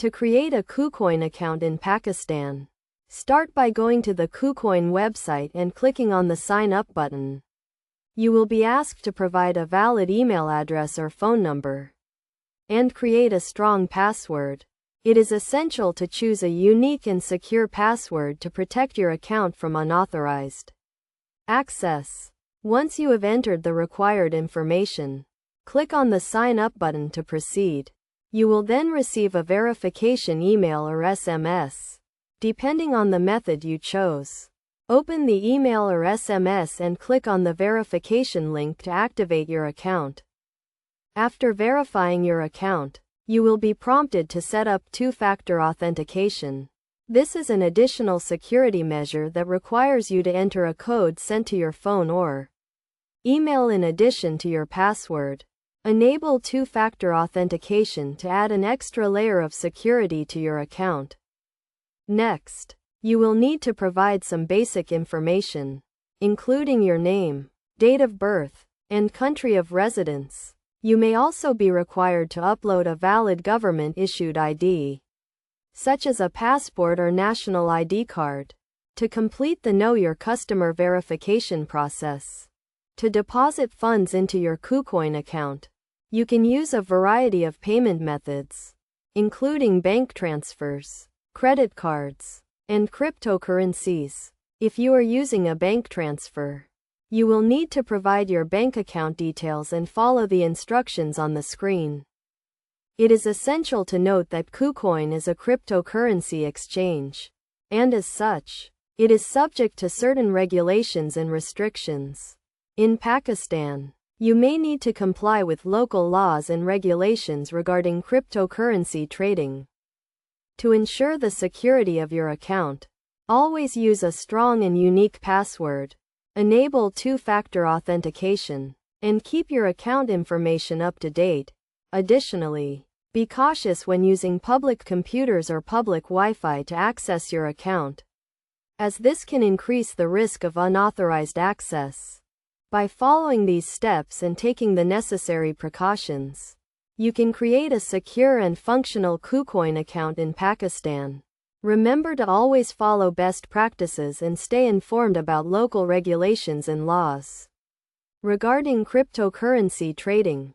To create a KuCoin account in Pakistan, start by going to the KuCoin website and clicking on the Sign Up button. You will be asked to provide a valid email address or phone number and create a strong password. It is essential to choose a unique and secure password to protect your account from unauthorized access. Once you have entered the required information, click on the Sign Up button to proceed. You will then receive a verification email or SMS, depending on the method you chose. Open the email or SMS and click on the verification link to activate your account. After verifying your account, you will be prompted to set up two-factor authentication. This is an additional security measure that requires you to enter a code sent to your phone or email in addition to your password. Enable two-factor authentication to add an extra layer of security to your account. Next, you will need to provide some basic information, including your name, date of birth, and country of residence. You may also be required to upload a valid government-issued ID, such as a passport or national ID card, to complete the Know Your Customer verification process. To deposit funds into your KuCoin account, you can use a variety of payment methods, including bank transfers, credit cards, and cryptocurrencies. If you are using a bank transfer, you will need to provide your bank account details and follow the instructions on the screen. It is essential to note that KuCoin is a cryptocurrency exchange, and as such, it is subject to certain regulations and restrictions. In Pakistan, you may need to comply with local laws and regulations regarding cryptocurrency trading. To ensure the security of your account, always use a strong and unique password, enable two-factor authentication, and keep your account information up to date. Additionally, be cautious when using public computers or public Wi-Fi to access your account, as this can increase the risk of unauthorized access. By following these steps and taking the necessary precautions, you can create a secure and functional KuCoin account in Pakistan. Remember to always follow best practices and stay informed about local regulations and laws regarding cryptocurrency trading.